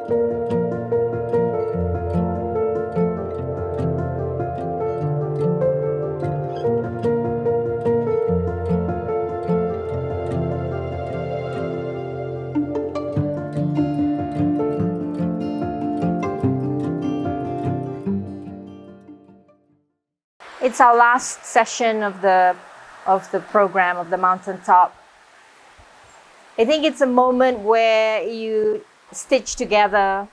It's our last session of the program of the mountaintop. I think it's a moment where you stitch together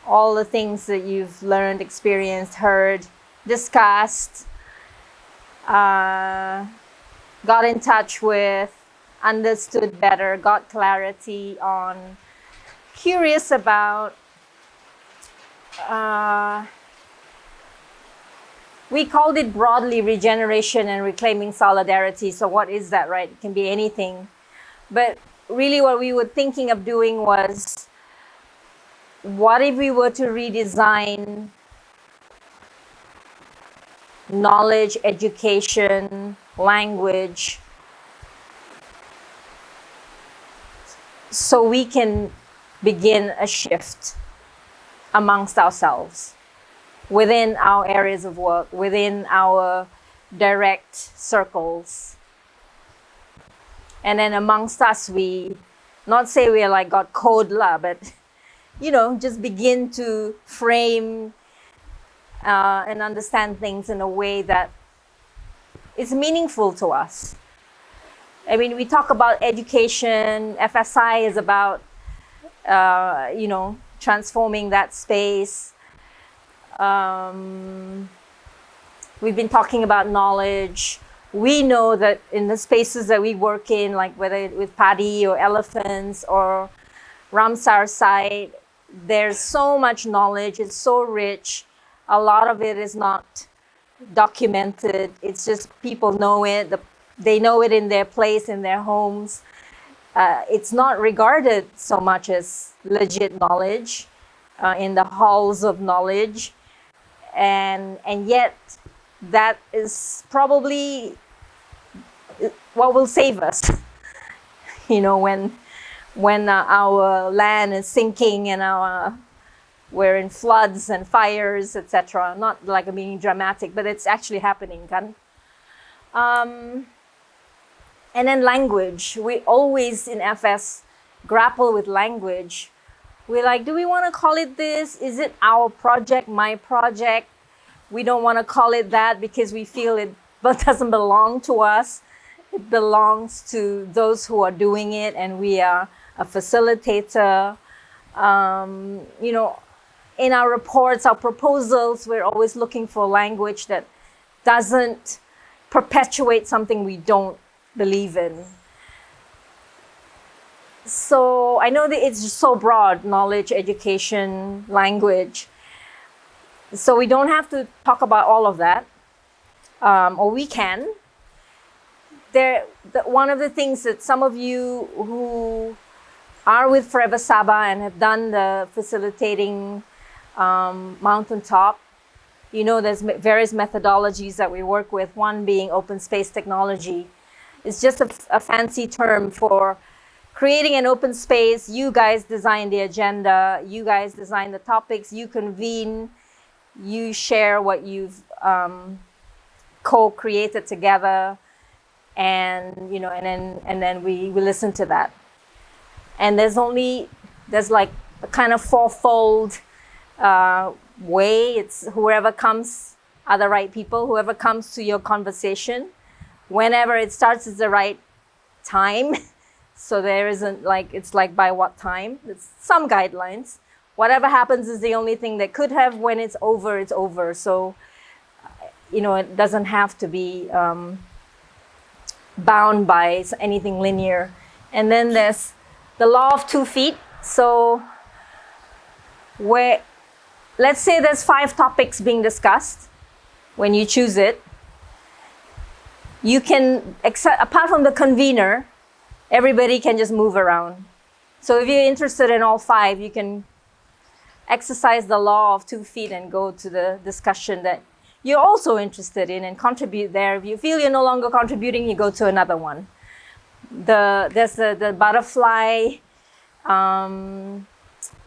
all the things that you've learned, experienced, heard, discussed, got in touch with, understood better, got clarity on, curious about. We called it broadly regeneration and reclaiming solidarity. So what is that, right? It can be anything. But really what we were thinking of doing was, what if we were to redesign knowledge, education, language, so we can begin a shift amongst ourselves, within our areas of work, within our direct circles. And then amongst us, we, not say we're like got code lah, but just begin to frame and understand things in a way that is meaningful to us. I mean, we talk about education, FSI is about, transforming that space. We've been talking about knowledge. We know that in the spaces that we work in, like whether with paddy or elephants or Ramsar site, there's so much knowledge. It's so rich. A lot of it is not documented. It's just people know it. They know it in their place, in their homes. It's not regarded so much as legit knowledge in the halls of knowledge. And yet that is probably what will save us, when our land is sinking and we're in floods and fires, etc. Not like being dramatic, but it's actually happening, kan? And then language. We always in FS grapple with language. We're like, do we want to call it this? Is it our project, my project? We don't want to call it that because we feel it doesn't belong to us. It belongs to those who are doing it, and we are a facilitator. In our reports, our proposals, we're always looking for language that doesn't perpetuate something we don't believe in. So I know that it's just so broad, knowledge, education, language. So we don't have to talk about all of that, or we can. One of the things that some of you who are with Forever Sabah and have done the facilitating mountaintop, there's various methodologies that we work with, one being open space technology. It's just a fancy term for creating an open space. You guys design the agenda, you guys design the topics, you convene, you share what you've co-created together, and then we listen to that. And there's like a kind of fourfold way. It's whoever comes are the right people, whoever comes to your conversation, whenever it starts is the right time. So there isn't it's by what time. It's some guidelines. Whatever happens is the only thing that could have. When it's over, it's over. So, it doesn't have to be bound by anything linear. And then there's the law of 2 feet. So let's say there's 5 topics being discussed. When you choose it, you can, apart from the convener, everybody can just move around. So if you're interested in all 5, you can exercise the law of 2 feet and go to the discussion that you're also interested in and contribute there. If you feel you're no longer contributing, you go to another one. There's the butterfly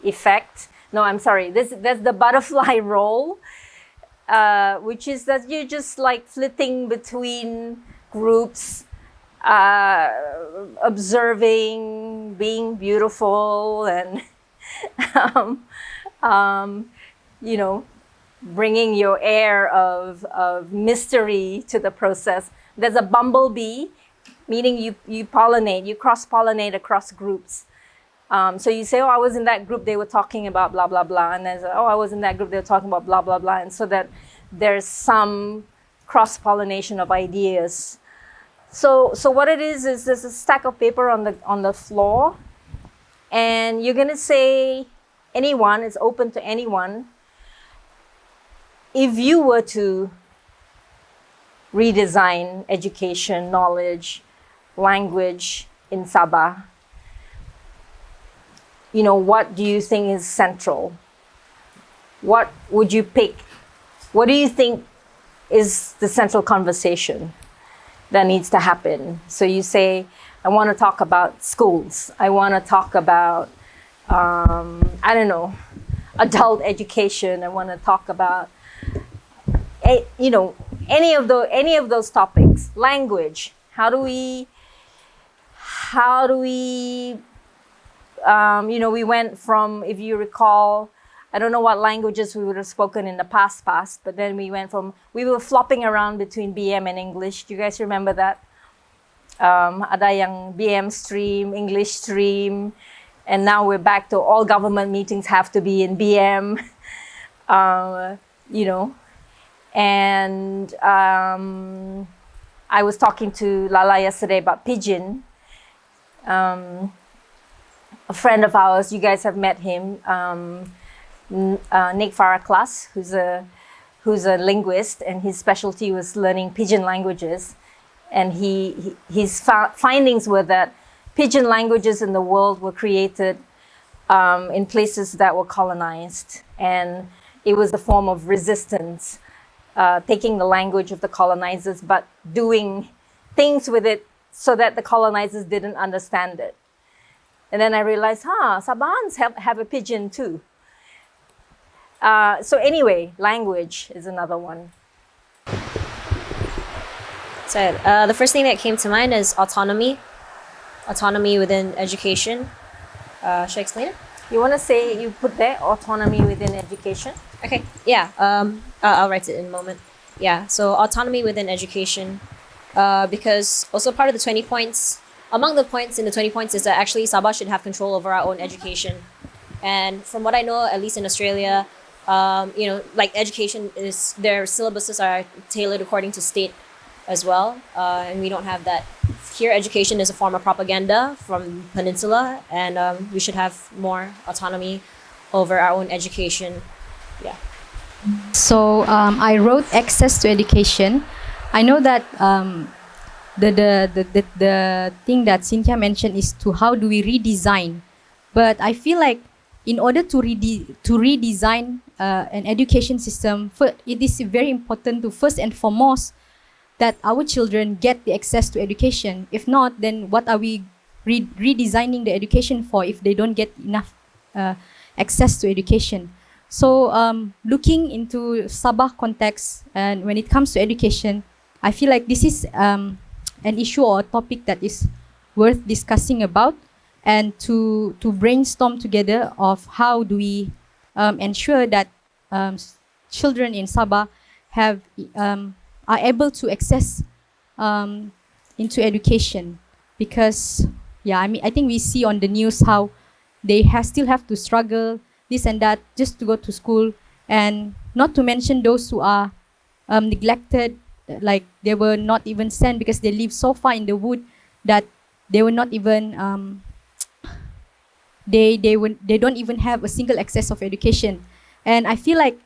effect. No, I'm sorry. That's the butterfly role, which is that you're just like flitting between groups, observing, being beautiful, and you know, bringing your air of mystery to the process. There's a bumblebee, meaning you pollinate, you cross-pollinate across groups. So you say, oh, I was in that group, they were talking about blah, blah, blah. And there's, oh, I was in that group, they were talking about blah, blah, blah. And so that there's some cross-pollination of ideas. So what it is there's a stack of paper on the floor. And you're going to say anyone, it's open to anyone. If you were to redesign education, knowledge, language in Sabah, you know, what do you think is central? What would you pick? What do you think is the central conversation that needs to happen? So you say, I want to talk about schools. I want to talk about, I don't know, adult education. I want to talk about, you know, any of those topics. Language. How do we you know, we went from, if you recall, I don't know what languages we would have spoken in the past, but then we were flopping around between BM and English. Do you guys remember that? Ada yang BM stream, English stream, and now we're back to all government meetings have to be in BM, you know. And I was talking to Lala yesterday about Pidgin. A friend of ours, you guys have met him, Nick Faraklas, who's a linguist, and his specialty was learning Pidgin languages. And his findings were that Pidgin languages in the world were created in places that were colonized, and it was a form of resistance, taking the language of the colonizers but doing things with it so that the colonizers didn't understand it. And then I realized, Sabahans have a Pidgin too. So anyway, language is another one. So the first thing that came to mind is autonomy within education. Should I explain it? You want to say, you put there, autonomy within education? Okay, yeah, I'll write it in a moment. Yeah, so autonomy within education, because also part of the 20 points, among the points in the 20 points is that actually Sabah should have control over our own education. And from what I know, at least in Australia, you know, like education their syllabuses are tailored according to state as well. And we don't have that. Here, education is a form of propaganda from Peninsula, and we should have more autonomy over our own education. Yeah. So I wrote access to education. I know that the thing that Cynthia mentioned is to how do we redesign, but I feel like in order to redesign an education system, it is very important to first and foremost that our children get the access to education. If not, then what are we redesigning the education for if they don't get enough access to education? So looking into Sabah context, and when it comes to education, I feel like this is an issue or a topic that is worth discussing about, and to brainstorm together of how do we ensure that children in Sabah are able to access into education. Because I think we see on the news how they still have to struggle this and that just to go to school, and not to mention those who are neglected, like they were not even sent because they live so far in the wood that they were not even they don't even have a single access of education. And I feel like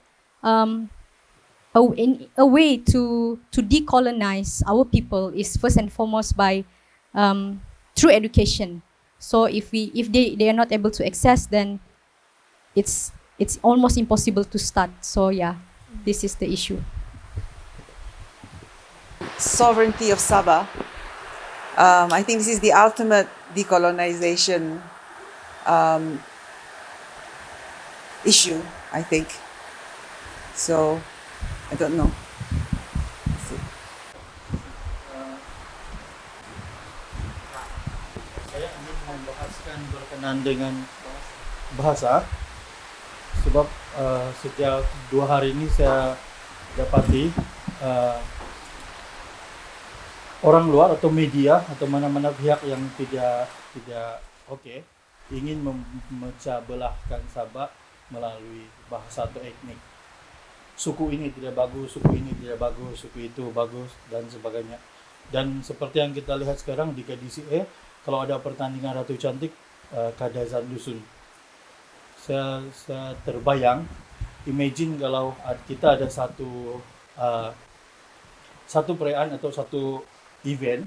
a way to decolonize our people is first and foremost by through education. So if they are not able to access, then it's almost impossible to start. So yeah, this is the issue. Sovereignty of Sabah. I think this is the ultimate decolonization issue, I think. So, I don't know. Saya ingin membahaskan berkenaan dengan bahasa sebab sejak 2 hari ini saya dapati orang luar atau media atau mana-mana pihak yang tidak okey ingin memecah belahkan Sabah melalui bahasa atau etnik. Suku ini tidak bagus, suku ini tidak bagus, suku itu bagus dan sebagainya. Dan seperti yang kita lihat sekarang di KDCA, kalau ada pertandingan Ratu Cantik, Kadazan Dusun. Saya terbayang, imagine kalau kita ada satu perayaan atau satu event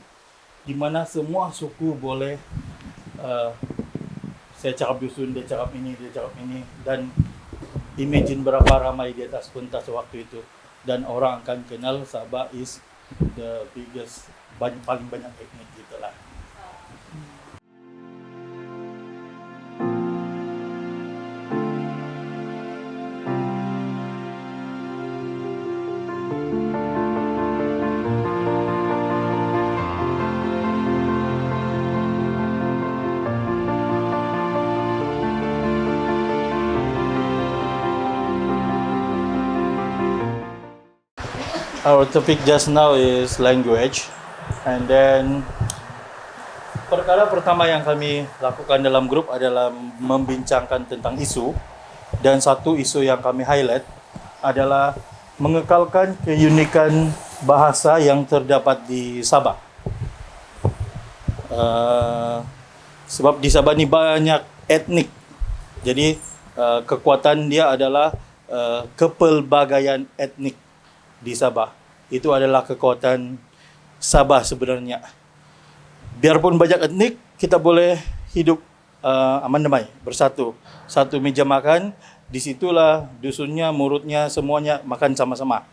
di mana semua suku boleh saya cakap dusun, dia cakap ini, dan imagine berapa ramai di atas pentas waktu itu, dan orang akan kenal Sabah is the biggest, paling banyak etnik gitulah. Our topic just now is language, and then perkara pertama yang kami lakukan dalam grup adalah membincangkan tentang isu, dan satu isu yang kami highlight adalah mengekalkan keunikan bahasa yang terdapat di Sabah. Sebab di Sabah ni banyak etnik, jadi kekuatan dia adalah kepelbagaian etnik di Sabah. Itu adalah kekuatan Sabah sebenarnya. Biarpun banyak etnik, kita boleh hidup aman damai, bersatu. Satu meja makan, disitulah dusunnya, murutnya, semuanya makan sama-sama.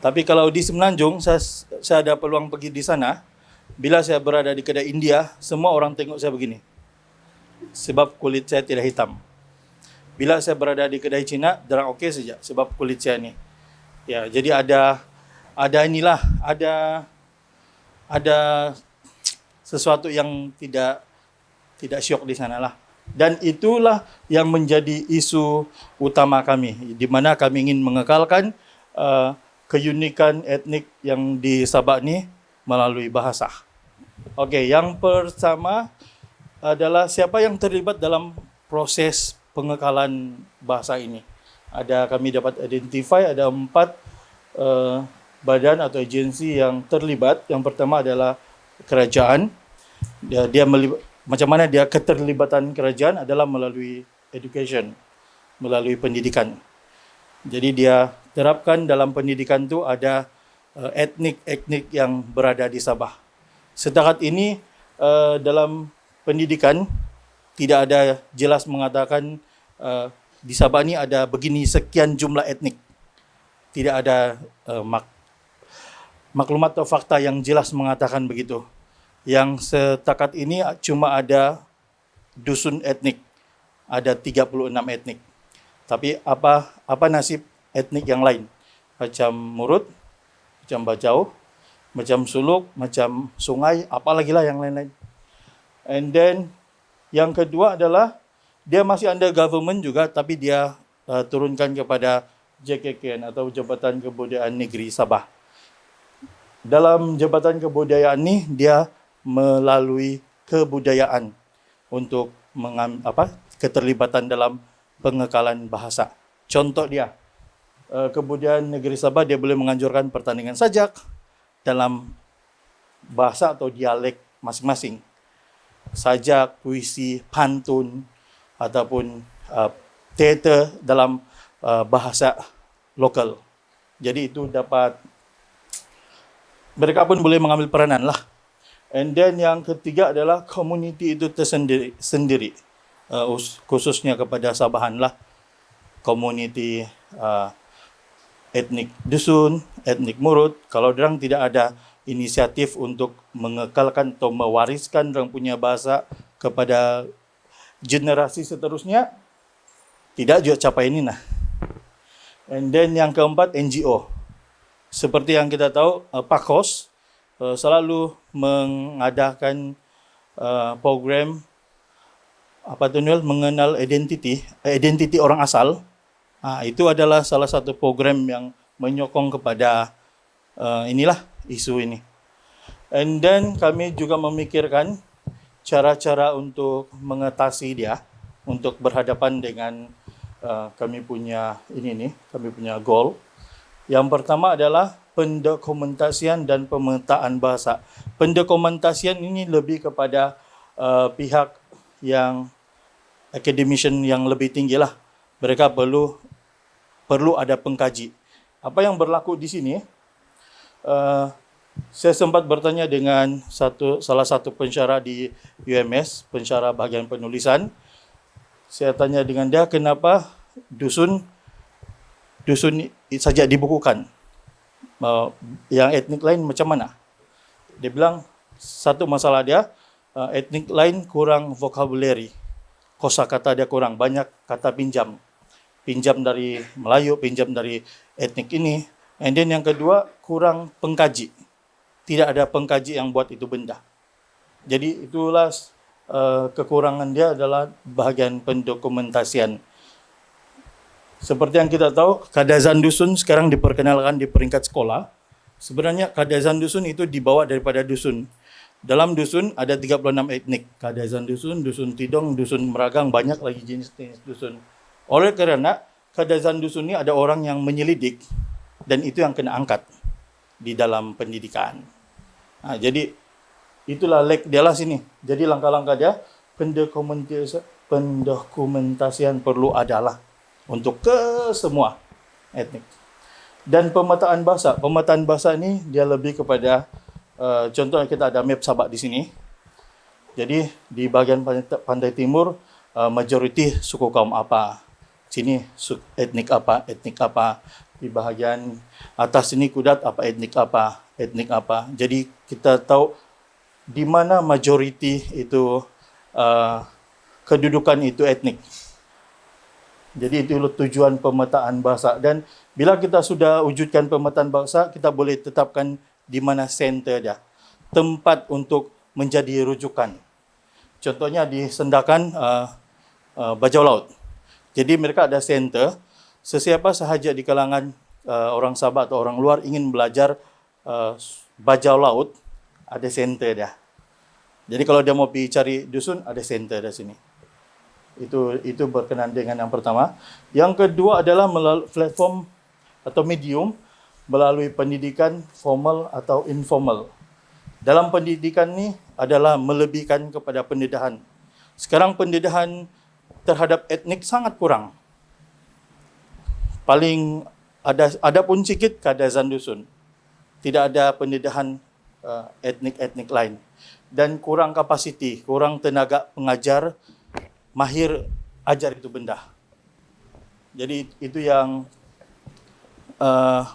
Tapi kalau di Semenanjung, saya ada peluang pergi di sana. Bila saya berada di kedai India, semua orang tengok saya begini. Sebab kulit saya tidak hitam. Bila saya berada di kedai Cina, dorang okey saja sebab kulit saya ni. Ya, jadi ada sesuatu yang tidak syok di sana lah. Dan itulah yang menjadi isu utama kami, di mana kami ingin mengekalkan keunikan etnik yang di Sabah ni melalui bahasa. Okey, yang pertama adalah siapa yang terlibat dalam proses pengekalan bahasa ini. Kami dapat identify ada 4 badan atau agensi yang terlibat. Yang pertama adalah kerajaan. Macam mana dia keterlibatan kerajaan adalah melalui education, melalui pendidikan. Jadi dia terapkan dalam pendidikan tu ada etnik-etnik yang berada di Sabah. Setakat ini dalam pendidikan tidak ada jelas mengatakan di Sabah ni ada begini sekian jumlah etnik. Tidak ada maklumat atau fakta yang jelas mengatakan begitu. Yang setakat ini cuma ada dusun etnik. Ada 36 etnik. Tapi apa nasib etnik yang lain? Macam Murut, macam Bajau, macam Suluk, macam Sungai, apalagi lah yang lain-lain. And then yang kedua adalah dia masih under government juga, tapi dia turunkan kepada JKKN atau Jabatan Kebudayaan Negeri Sabah. Dalam Jabatan Kebudayaan ni dia melalui kebudayaan untuk keterlibatan dalam pengekalan bahasa. Contoh dia, Kebudayaan Negeri Sabah dia boleh menganjurkan pertandingan sajak dalam bahasa atau dialek masing-masing. Sajak, puisi, pantun ataupun teater dalam bahasa lokal. Jadi itu dapat, mereka pun boleh mengambil peranan lah. And then yang ketiga adalah community itu tersendiri. Khususnya kepada Sabahan lah. Community etnik dusun, etnik Murut. Kalau orang tidak ada inisiatif untuk mengekalkan atau mewariskan orang punya bahasa kepada generasi seterusnya, tidak juga capai ini nah. And then yang keempat NGO. Seperti yang kita tahu, PAKOS selalu mengadakan program apa tu Nul, mengenal identiti orang asal. Itu adalah salah satu program yang menyokong kepada inilah isu ini. And then kami juga memikirkan cara-cara untuk mengatasi dia, untuk berhadapan dengan kami punya kami punya goal. Yang pertama adalah pendokumentasian dan pemetaan bahasa. Pendokumentasian ini lebih kepada pihak yang academician yang lebih tinggi lah. Mereka perlu ada pengkaji. Apa yang berlaku di sini? Saya sempat bertanya dengan salah satu pensyarah di UMS, pensyarah bahagian penulisan. Saya tanya dengan dia, kenapa dusun saja dibukukan? Yang etnik lain macam mana? Dia bilang, satu masalah dia, etnik lain kurang vocabulary. Kosakata dia kurang, banyak kata pinjam. Pinjam dari Melayu, pinjam dari etnik ini. And then yang kedua, kurang pengkaji. Tidak ada pengkaji yang buat itu benda. Jadi itulah kekurangan dia adalah bahagian pendokumentasian. Seperti yang kita tahu, kadazan dusun sekarang diperkenalkan di peringkat sekolah. Sebenarnya kadazan dusun itu dibawa daripada dusun. Dalam dusun ada 36 etnik. Kadazan dusun, dusun tidong, dusun meragang, banyak lagi jenis-jenis dusun. Oleh kerana kadazan dusun ini ada orang yang menyelidik dan itu yang kena angkat di dalam pendidikan. Jadi itulah dia lah sini. Jadi langkah-langkah dia, pendokumentasian perlu adalah untuk ke semua etnik. Dan pemetaan bahasa ini dia lebih kepada contohnya kita ada map Sabak di sini. Jadi di bahagian pantai timur majoriti suku kaum apa. Sini etnik apa. Di bahagian atas sini Kudat etnik apa. Jadi kita tahu di mana majoriti itu kedudukan itu etnik. Jadi itu tujuan pemetaan bahasa. Dan bila kita sudah wujudkan pemetaan bahasa, kita boleh tetapkan di mana center dia. Tempat untuk menjadi rujukan. Contohnya di Sendakan Bajau Laut. Jadi mereka ada center. Sesiapa sahaja di kalangan orang Sabah atau orang luar ingin belajar Bajau Laut, ada center dia. Jadi kalau dia mau pergi cari dusun, ada center di sini. Itu berkenaan dengan yang pertama. Yang kedua adalah melalui platform atau medium melalui pendidikan formal atau informal. Dalam pendidikan ni adalah melebihkan kepada pendedahan. Sekarang pendedahan terhadap etnik sangat kurang. Paling ada pun sikit kadazan dusun. Tidak ada pendedahan etnik-etnik lain. Dan kurang kapasiti, kurang tenaga pengajar mahir ajar itu benda. Jadi itu yang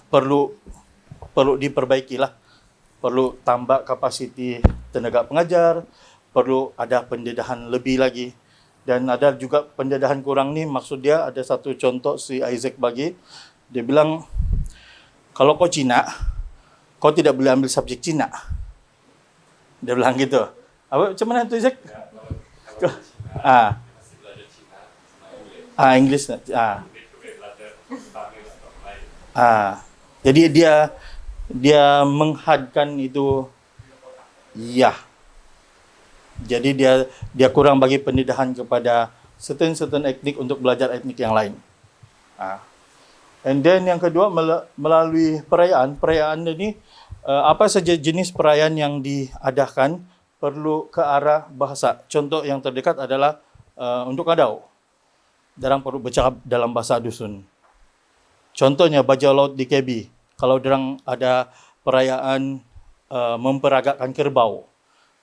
perlu diperbaikilah. Perlu tambah kapasiti tenaga pengajar, perlu ada pendedahan lebih lagi. Dan ada juga pendedahan kurang ni, maksud dia ada satu contoh si Isaac bagi. Dia bilang, kalau kau Cina, kau tidak boleh ambil subjek Cina. Dia bilang gitu. Macam mana tu Isaac? English. Jadi dia menghadkan itu ya. Jadi dia kurang bagi pendedahan kepada certain etnik untuk belajar etnik yang lain. And then yang kedua melalui perayaan ini apa saja jenis perayaan yang diadakan perlu ke arah bahasa. Contoh yang terdekat adalah untuk Adau. Darang perlu bercakap dalam bahasa dusun. Contohnya Bajau Laut di KB. Kalau darang ada perayaan memperagakan kerbau.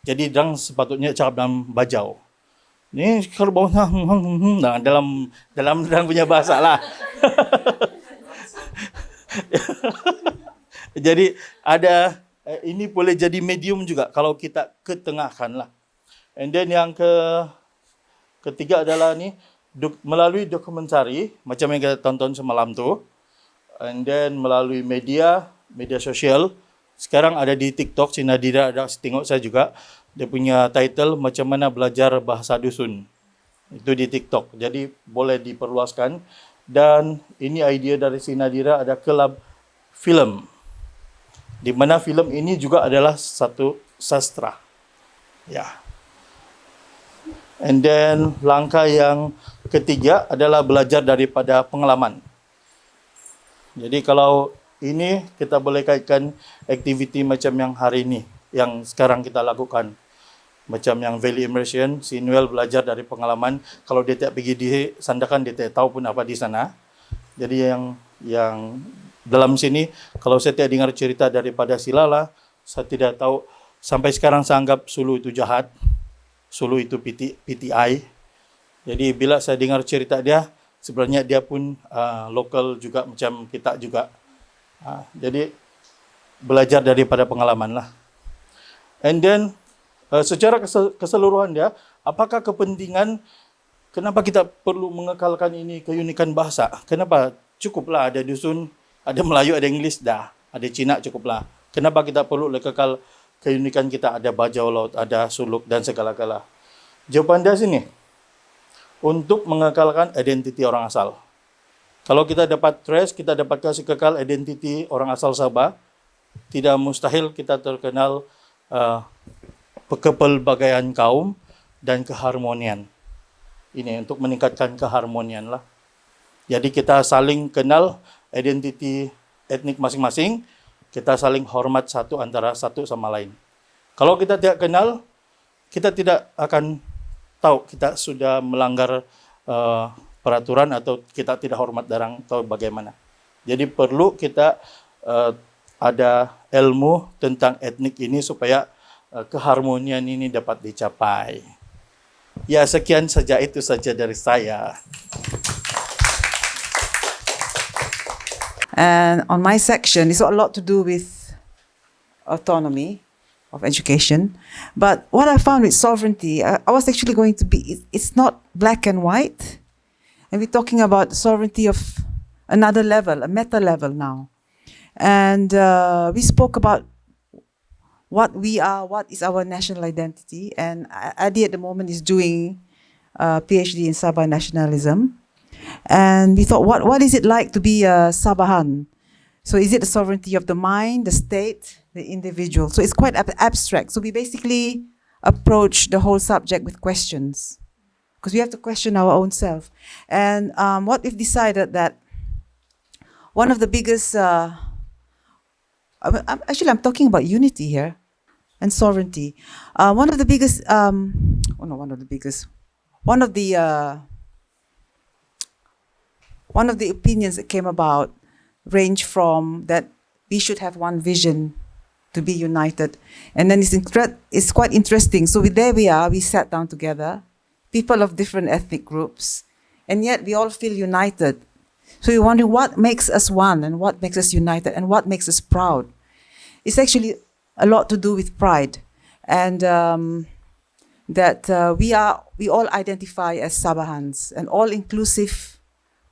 Jadi darang sepatutnya cakap dalam Bajau. Ni kerbau dalam darang punya bahasa lah. Jadi ada ini boleh jadi medium juga kalau kita ketengahkan lah. And then yang ketiga adalah ni melalui dokumentari macam yang kita tonton semalam tu, and then melalui media sosial. Sekarang ada di TikTok, si Nadira ada tengok saya juga. Dia punya title macam mana belajar bahasa dusun. Itu di TikTok. Jadi boleh diperluaskan. Dan ini idea dari si Nadira, ada kelab film. Di mana film ini juga adalah satu sastra. Ya. And then langkah yang ketiga adalah belajar daripada pengalaman. Jadi kalau ini kita boleh kaitkan aktiviti macam yang hari ini, yang sekarang kita lakukan. Macam yang value immersion, si Noel belajar dari pengalaman. Kalau dia tak pergi di Sandakan, dia tak tahu pun apa di sana. Jadi yang dalam sini, kalau saya tak dengar cerita daripada si Lala, saya tidak tahu. Sampai sekarang saya anggap Sulu itu jahat. Sulu itu PTI. Jadi bila saya dengar cerita dia, sebenarnya dia pun lokal juga macam kita juga. Jadi belajar daripada pengalaman lah. And then secara keseluruhan dia, apakah kepentingan, kenapa kita perlu mengekalkan ini keunikan bahasa? Kenapa? Cukuplah ada dusun, ada Melayu, ada Inggeris, dah. Ada Cina, cukuplah. Kenapa kita perlu kekal keunikan kita? Ada Bajau Laut, ada Suluk dan segala-gala. Jawapan dia sini. Untuk mengekalkan identiti orang asal. Kalau kita dapat trace, kita dapat kasih kekal identiti orang asal Sabah, tidak mustahil kita terkenal kepelbagaian kaum dan keharmonian. Ini untuk meningkatkan keharmonian lah. Jadi kita saling kenal identiti etnik masing-masing, kita saling hormat satu antara satu sama lain. Kalau kita tidak kenal, kita tidak akan tahu kita sudah melanggar peraturan atau kita tidak hormat darang atau bagaimana. Jadi perlu kita ada ilmu tentang etnik ini supaya keharmonian ini dapat dicapai. Ya, sekian saja, itu saja dari saya. And on my section, it's got a lot to do with autonomy of education. But what I found with sovereignty, I was actually going to be, it's not black and white. And we're talking about sovereignty of another level, a meta level now. And we spoke about what we are, what is our national identity. And Adi at the moment is doing a PhD in Sabah nationalism. And we thought, what is it like to be a Sabahan? So is it the sovereignty of the mind, the state, the individual? So it's quite abstract. So we basically approach the whole subject with questions, because we have to question our own self. And what we've decided that one of the biggest, actually I'm talking about unity here and sovereignty. One of the opinions that came about range from that we should have one vision to be united. And then it's quite interesting. So there we are, we sat down together, people of different ethnic groups, and yet we all feel united. So you're wondering what makes us one and what makes us united and what makes us proud. It's actually a lot to do with pride. And that we all identify as Sabahans, an all-inclusive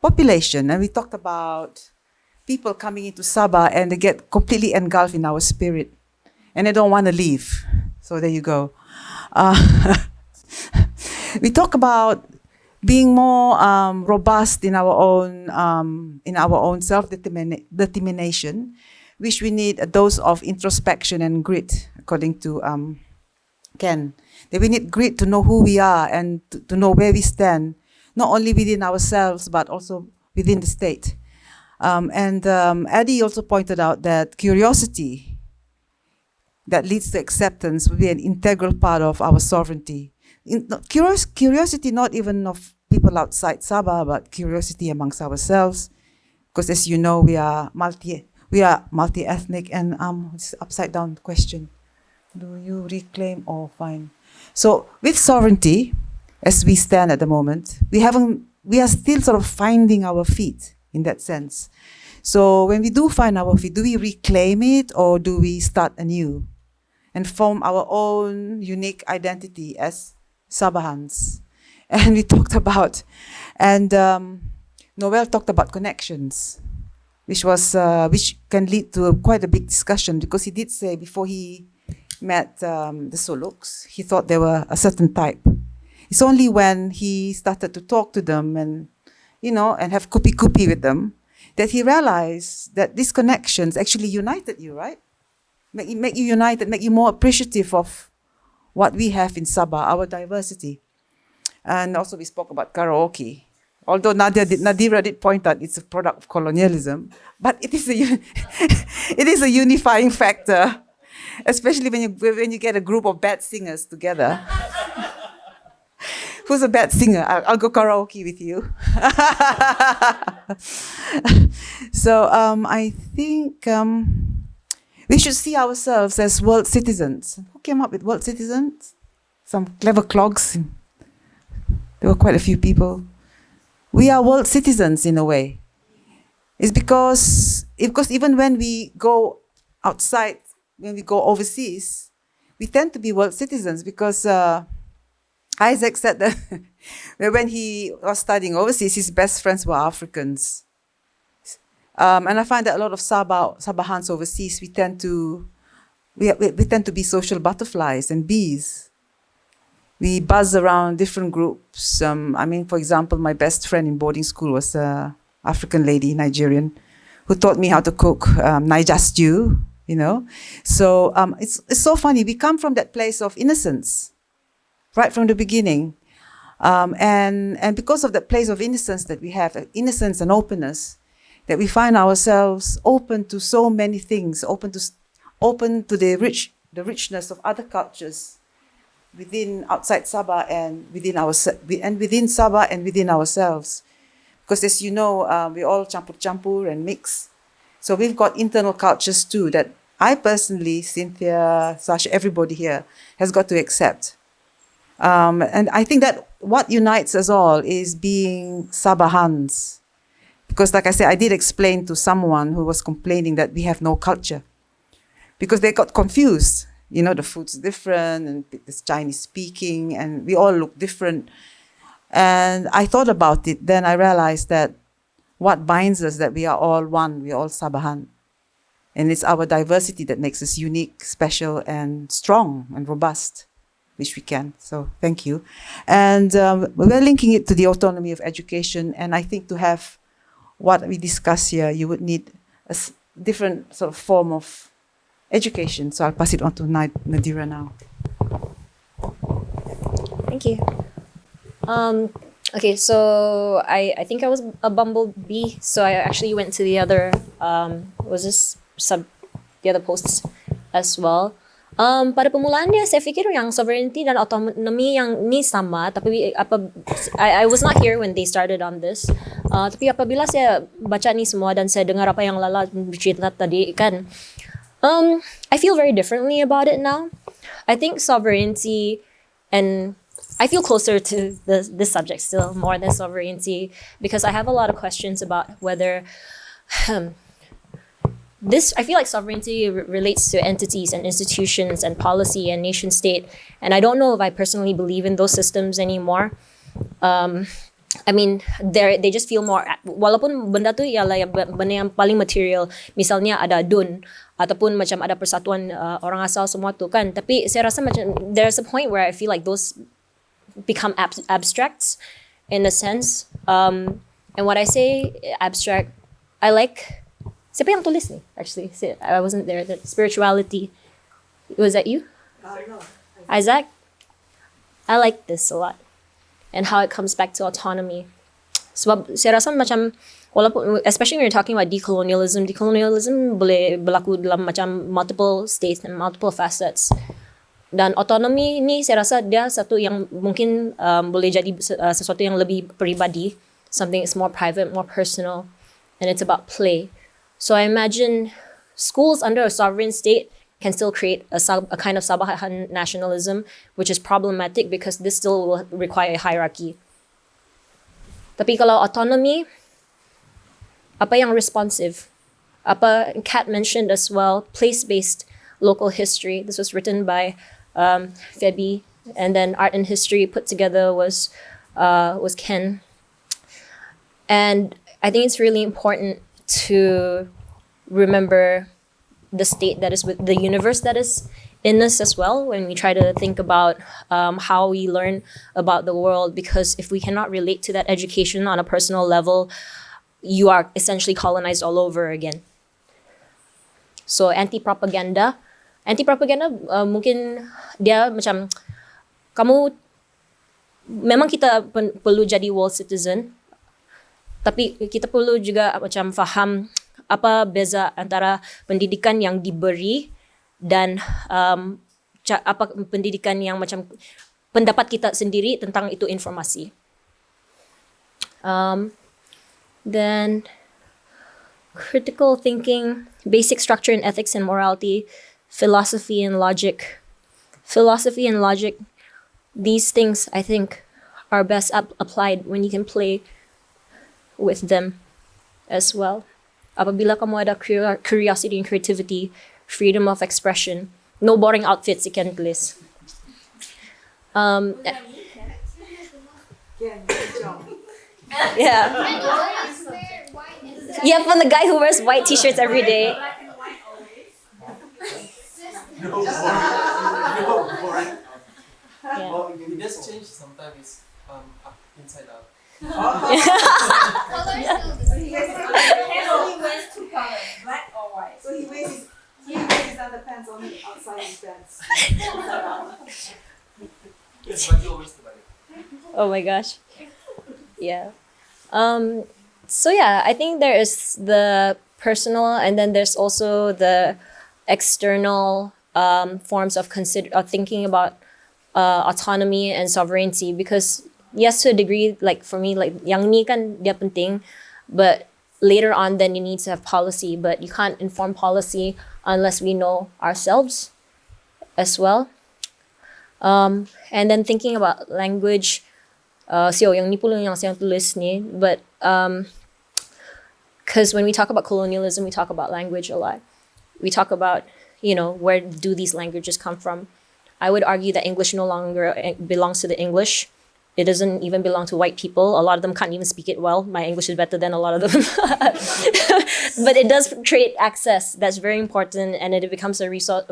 population. And we talked about people coming into Sabah and they get completely engulfed in our spirit and they don't want to leave. So there you go. We talk about being more robust in our own self-determination, which we need a dose of introspection and grit, according to Ken. That we need grit to know who we are and to know where we stand, not only within ourselves, but also within the state. And Eddie also pointed out that curiosity that leads to acceptance will be an integral part of our sovereignty. Curiosity not even of people outside Sabah, but curiosity amongst ourselves. Because as you know, we are multi-ethnic, and it's upside down question. Do you reclaim or find? So with sovereignty, as we stand at the moment, we are still sort of finding our feet in that sense. So when we do find our feet, do we reclaim it or do we start anew and form our own unique identity as Sabahans? and we talked about, and Noel talked about connections, which can lead to quite a big discussion, because he did say before he met the Soluks, he thought they were a certain type. It's only when he started to talk to them and, and have kupi with them, that he realized that these connections actually united you, right? Make you united, make you more appreciative of what we have in Sabah, our diversity. And also we spoke about karaoke. Although Nadira did point out it's a product of colonialism, but it is it is a unifying factor, especially when you get a group of bad singers together. Who's a bad singer? I'll go karaoke with you. So I think we should see ourselves as world citizens. Who came up with world citizens? Some clever clogs. There were quite a few people. We are world citizens in a way. It's because even when we go outside, when we go overseas, we tend to be world citizens, because Isaac said that when he was studying overseas, his best friends were Africans. And I find that a lot of Sabahans overseas, we tend to be social butterflies and bees. We buzz around different groups. For example, my best friend in boarding school was an African lady, Nigerian, who taught me how to cook Niger stew, So it's so funny. We come from that place of innocence, right from the beginning. And because of that place of innocence that we have, innocence and openness, that we find ourselves open to so many things, open to the richness of other cultures outside Sabah and within Sabah and within ourselves. Because as you know, we all campur and mix. So we've got internal cultures too that I personally, Cynthia, Sasha, everybody here has got to accept. And I think that what unites us all is being Sabahans. Because like I said, I did explain to someone who was complaining that we have no culture. Because they got confused. The food's different, and it's Chinese speaking, and we all look different. And I thought about it, then I realized that what binds us, that we are all one, we are all Sabahan. And it's our diversity that makes us unique, special, and strong, and robust, which we can. So thank you. And we're linking it to the autonomy of education, and I think to have what we discuss here, you would need a different sort of form of education. So I'll pass it on to Nadira now. Thank you. Okay, so I think I was a bumblebee, so I actually went to the other the other posts as well. Pada permulaannya saya fikir yang sovereignty dan autonomy yang ni sama, tapi I was not here when they started on this. Tapi apabila saya baca ni semua dan saya dengar apa yang Lala bercerita tadi kan, I feel very differently about it now. I think sovereignty, and I feel closer to this subject still more than sovereignty, because I have a lot of questions about whether I feel like sovereignty relates to entities and institutions and policy and nation state, and I don't know if I personally believe in those systems anymore. They just feel more, walaupun benda tu ialah benda yang paling material, misalnya ada DUN ataupun macam ada persatuan orang asal semua tu kan, tapi saya rasa macam there's a point where I feel like those become abstracts in a sense. And when I say abstract, I like, siapa yang tulis ni actually? I wasn't there. The spirituality, was that you? No. Isaac? I like this a lot, and how it comes back to autonomy. Sebab saya rasa macam, walaupun, especially when you're talking about decolonialism boleh berlaku dalam macam multiple states and multiple facets. Dan autonomy ni saya rasa dia satu yang mungkin boleh jadi sesuatu yang lebih peribadi, something that's more private, more personal, and it's about play. So I imagine schools under a sovereign state can still create a kind of Sabahan nationalism, which is problematic because this still will require a hierarchy. Tapi kalau autonomy, apa yang responsive? Apa Kat mentioned as well, place-based local history. This was written by Febi, and then art and history put together was was Ken. And I think it's really important to remember the state that is with the universe that is in us as well when we try to think about how we learn about the world, because if we cannot relate to that education on a personal level, you are essentially colonized all over again. So anti-propaganda mungkin dia macam kamu memang kita perlu jadi world citizen, tapi kita perlu juga macam faham apa beza antara pendidikan yang diberi dan apa pendidikan yang macam pendapat kita sendiri tentang itu informasi. Then critical thinking, basic structure in ethics and morality, philosophy and logic. Philosophy and logic, these things I think are best applied when you can play with them as well. Apabila kamu ada curiosity and creativity, freedom of expression, no boring outfits ikan tulis. Yeah. Yeah, from the guy who wears white t-shirts every day. Yeah. Well, it does change sometimes. Inside out. He wears two colors, black or white. So he wears his underpants on the outside his pants. Yes, but he always do that. Oh my gosh. Yeah. So yeah, I think there is the personal, and then there's also the external forms of thinking about autonomy and sovereignty, because yes, to a degree, like for me, like yang ni kan dia penting, but later on then you need to have policy, but you can't inform policy unless we know ourselves as well. And then thinking about language, so yang ni pula yang saya tulis ni, but because when we talk about colonialism, we talk about language a lot. We talk about, where do these languages come from? I would argue that English no longer belongs to the English. It doesn't even belong to white people. A lot of them can't even speak it well. My English is better than a lot of them. But it does create access. That's very important. And it becomes a resource.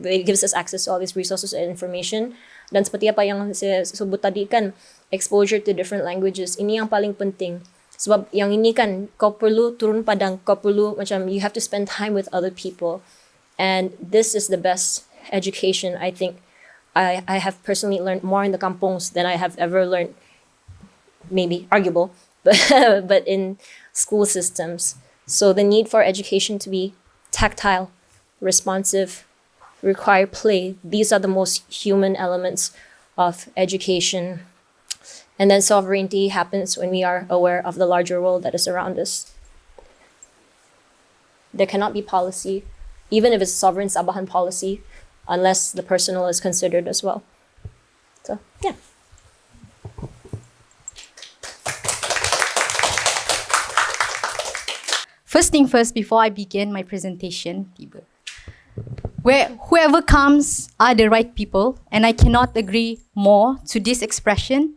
It gives us access to all these resources and information. Dan seperti apa yang saya sebut tadi kan, exposure to different languages. Ini yang paling penting. Sebab yang ini kan, kau perlu turun padang, kau perlu macam, you have to spend time with other people. And this is the best education, I think. I have personally learned more in the kampongs than I have ever learned, maybe arguable, but in school systems. So the need for education to be tactile, responsive, require play. These are the most human elements of education. And then sovereignty happens when we are aware of the larger world that is around us. There cannot be policy, even if it's sovereign Sabahan policy, unless the personal is considered as well. So, yeah. First thing first, before I begin my presentation, whoever comes are the right people, and I cannot agree more to this expression.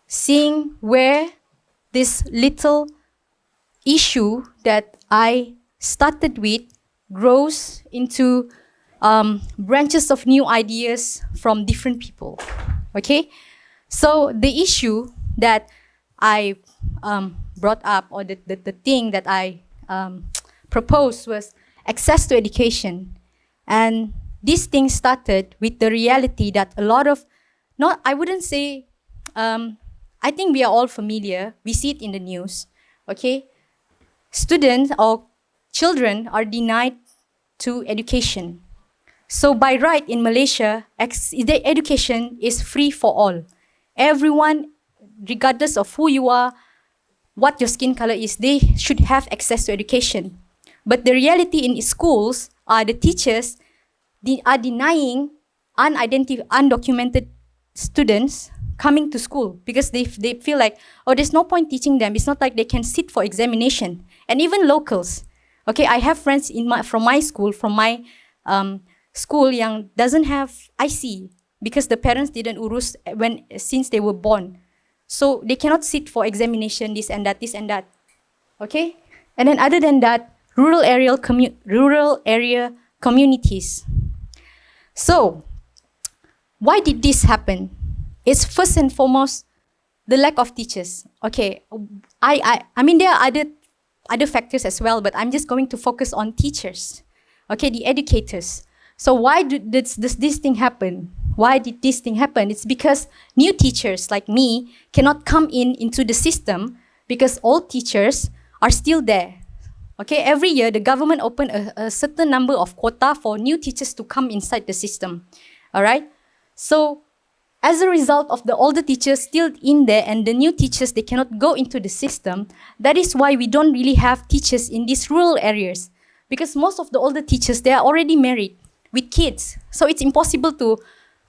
Seeing where this little issue that I started with grows into branches of new ideas from different people, okay? So the issue that I brought up, or the thing that I proposed, was access to education. And this thing started with the reality that a lot of, I wouldn't say, I think we are all familiar, we see it in the news, okay? Students or children are denied to education. So by right in Malaysia, the education is free for all. Everyone, regardless of who you are, what your skin color is, they should have access to education. But the reality in schools are the teachers are denying undocumented students coming to school because they feel like, oh, there's no point teaching them. It's not like they can sit for examination. And even locals. Okay, I have friends from my school yang doesn't have IC because the parents didn't urus since they were born. So they cannot sit for examination, this and that, this and that. Okay? And then other than that, rural area communities. So, why did this happen? It's first and foremost the lack of teachers. Okay, I mean there are other factors as well, but I'm just going to focus on teachers. Okay, the educators. So why does this thing happen? Why did this thing happen? It's because new teachers like me cannot come into the system because old teachers are still there. Okay, every year the government open a certain number of quota for new teachers to come inside the system. All right, so as a result of the older teachers still in there and the new teachers, they cannot go into the system. That is why we don't really have teachers in these rural areas, because most of the older teachers, they are already married with kids. So it's impossible to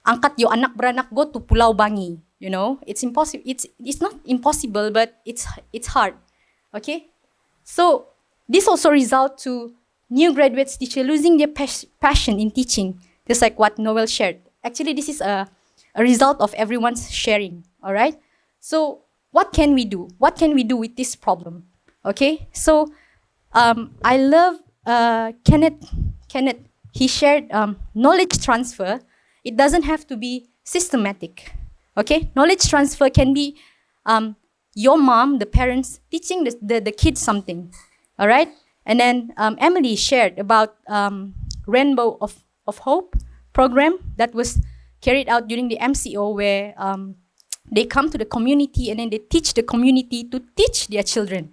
angkat your anak beranak go to Pulau Bangi. You know, it's impossible. It's not impossible, but it's hard. Okay, so this also results to new graduates teacher losing their passion in teaching, just like what Noel shared. Actually, this is a result of everyone's sharing. All right. So what can we do? What can we do with this problem? Okay. So I love Kenneth. He shared knowledge transfer. It doesn't have to be systematic. Okay. Knowledge transfer can be your mom, the parents, teaching the kids something. All right. And then Emily shared about Rainbow of Hope program that was carried out during the MCO, where they come to the community and then they teach the community to teach their children.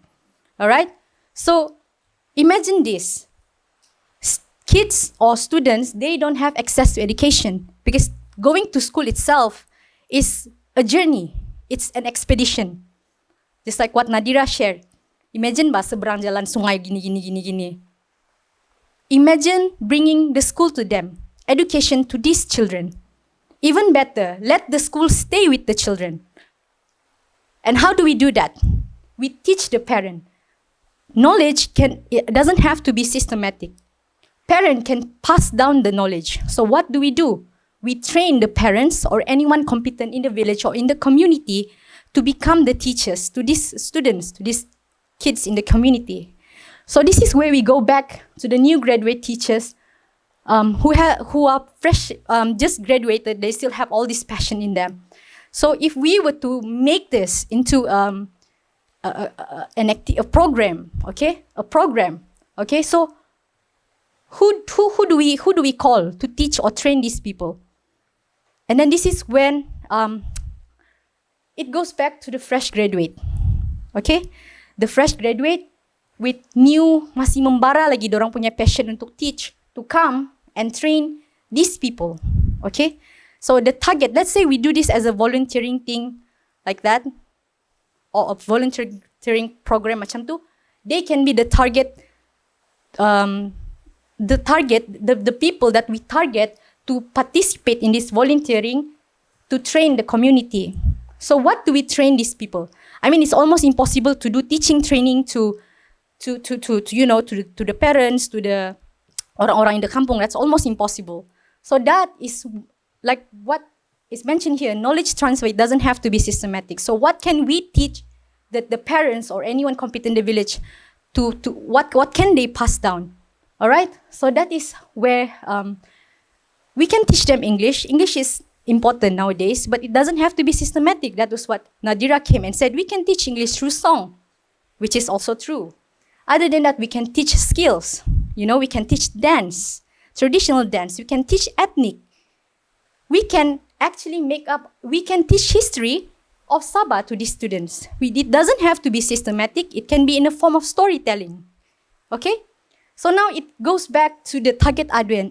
All right. So imagine this. Kids or students, they don't have access to education because going to school itself is a journey. It's an expedition. Just like what Nadira shared. Imagine ba seberang jalan sungai gini. Imagine bringing the school to them, education to these children. Even better, let the school stay with the children. And how do we do that? We teach the parent. Knowledge it doesn't have to be systematic. Parent can pass down the knowledge. So what do? We train the parents or anyone competent in the village or in the community to become the teachers to these students, to these kids in the community. So this is where we go back to the new graduate teachers who are fresh, just graduated. They still have all this passion in them. So if we were to make this into a program, okay, so who do we call to teach or train these people? And then this is when it goes back to the fresh graduate, okay, the fresh graduate with new, masih membara lagi dorang punya passion untuk teach, to come and train these people, okay? So the target, let's say we do this as a volunteering thing like that, or a volunteering program macam tu, they can be the target, the people that we target to participate in this volunteering to train the community. So what do we train these people? I mean, it's almost impossible to do teaching training to the parents, to the orang-orang in the kampung. That's almost impossible. So that is like what is mentioned here. Knowledge transfer, it doesn't have to be systematic. So what can we teach that the parents or anyone competent in the village to what can they pass down? All right. So that is where we can teach them English. English is important nowadays, but it doesn't have to be systematic. That was what Nadira came and said. We can teach English through song, which is also true. Other than that, we can teach skills. We can teach dance, traditional dance. We can teach ethnic. We can actually we can teach history of Sabah to these students. It doesn't have to be systematic. It can be in a form of storytelling. Okay? So now it goes back to the target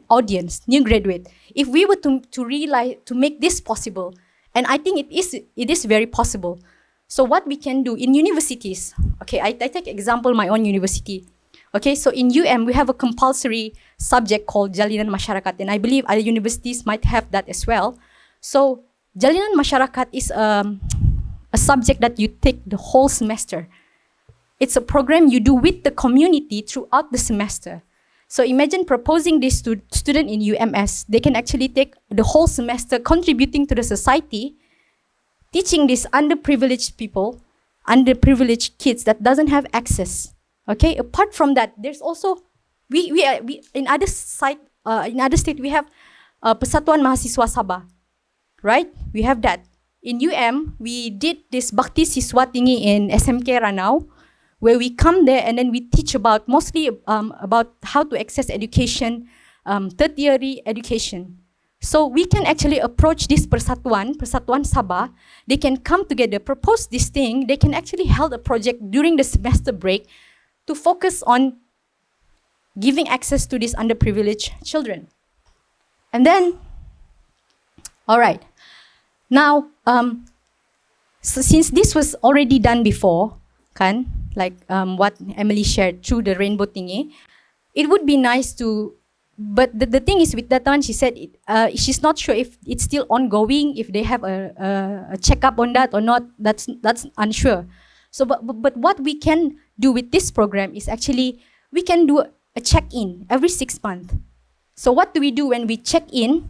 audience, new graduate. If we were to realize, to make this possible, and I think it is very possible. So what we can do in universities, okay, I take example my own university. Okay, so in we have a compulsory subject called Jalinan Masyarakat, and I believe other universities might have that as well. So Jalinan Masyarakat is a subject that you take the whole semester. It's a program you do with the community throughout the semester. So imagine proposing this to student in UMS. They can actually take the whole semester contributing to the society, teaching these underprivileged people, underprivileged kids that doesn't have access. Okay, apart from that, there's also we in other side in other state we have Persatuan Mahasiswa Sabah, right? We have that. In we did this Bakti Siswa thingy in SMK Ranau, where we come there and then we teach about mostly about how to access education, tertiary education. So we can actually approach this Persatuan Sabah. They can come together, propose this thing. They can actually hold a project during the semester break to focus on giving access to these underprivileged children. And then, all right. Now, so since this was already done before, like what Emily shared through the rainbow thingy, it would be nice to, but the thing is with that one, she said she's not sure if it's still ongoing, if they have a checkup on that or not. That's unsure. So, but what we can do with this program is actually we can do a check-in every 6 months. So what do we do when we check in?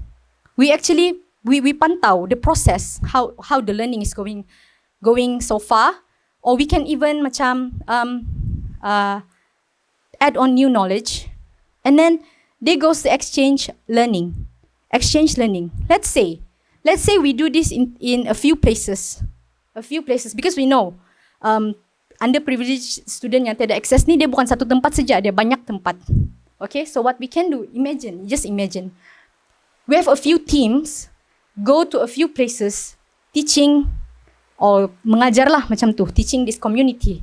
We actually we pantau the process, how the learning is going so far, or we can even macam add on new knowledge, and then they goes to exchange learning. Let's say we do this in a few places because we know underprivileged student yang tiada access ni dia bukan satu tempat saja, dia banyak tempat. Okay, so what we can do, just imagine. We have a few teams, go to a few places, teaching or mengajar lah macam tu, teaching this community.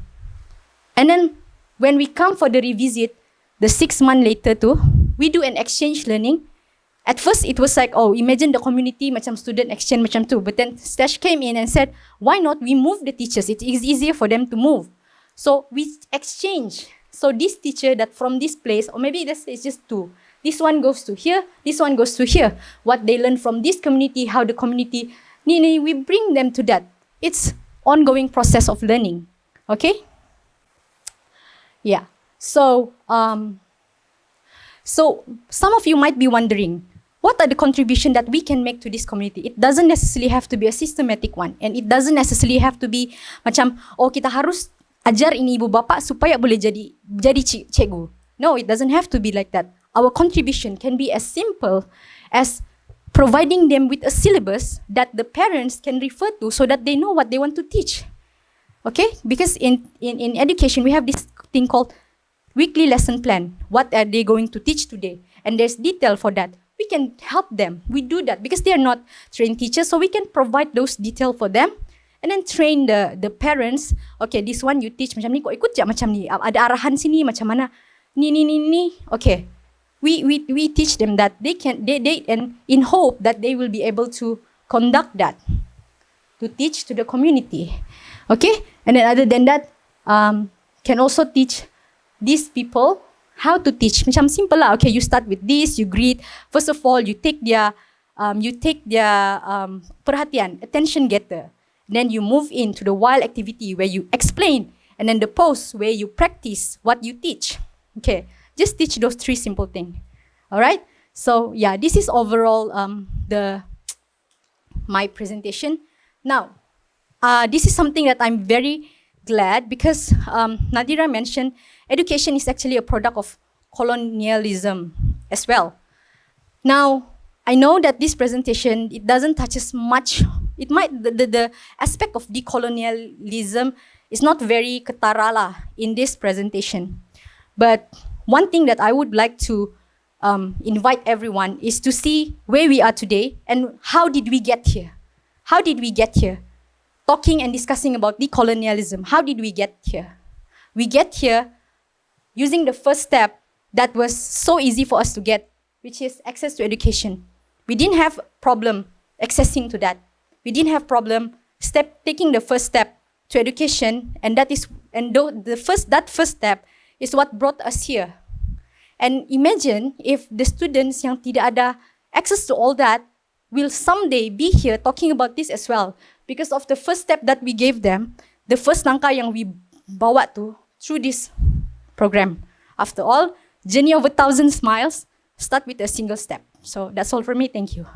And then when we come for the revisit, the 6 months later tu, we do an exchange learning. At first it was like, oh, imagine the community macam student exchange macam tu. But then Stash came in and said, why not we move the teachers? It is easier for them to move. So we exchange. So this teacher that from this place, or maybe it's just two. This one goes to here, this one goes to here. What they learn from this community, how the community, we bring them to that. It's ongoing process of learning. Okay? Yeah. So some of you might be wondering, what are the contribution that we can make to this community? It doesn't necessarily have to be a systematic one, and it doesn't necessarily have to be macam, oh kita harus ajar ini ibu bapa supaya boleh jadi cikgu. No, it doesn't have to be like that. Our contribution can be as simple as providing them with a syllabus that the parents can refer to so that they know what they want to teach. Okay? Because in education, we have this thing called weekly lesson plan. What are they going to teach today? And there's detail for that. We can help them. We do that because they are not trained teachers, so we can provide those detail for them. And then train the parents. Okay, this one you teach macam ni, kau ikut je macam ni. Ada arahan sini macam mana. Ni. Okay, we teach them that they and in hope that they will be able to conduct that, to teach to the community. Okay, and then other than that, can also teach these people how to teach. Macam simple lah. Okay, you start with this, you greet. First of all, you take their perhatian, attention getter. Then you move into the while activity where you explain, and then the pose where you practice what you teach. Okay, just teach those 3 simple things. All right. So yeah, this is overall my presentation. Now, this is something that I'm very glad because Nadira mentioned education is actually a product of colonialism as well. Now, I know that this presentation, it doesn't touch as much. It might, the aspect of decolonialism is not very ketara lah in this presentation. But one thing that I would like to invite everyone is to see where we are today and how did we get here? How did we get here? Talking and discussing about decolonialism, how did we get here? We get here using the first step that was so easy for us to get, which is access to education. We didn't have problem accessing to that. We didn't have problem taking the first step to education, and that first step is what brought us here. And imagine if the students yang tidak ada access to all that will someday be here talking about this as well, because of the first step that we gave them, the first langkah yang we bawa tu through this program. After all, journey of 1,000 miles start with a single step. So that's all for me. Thank you.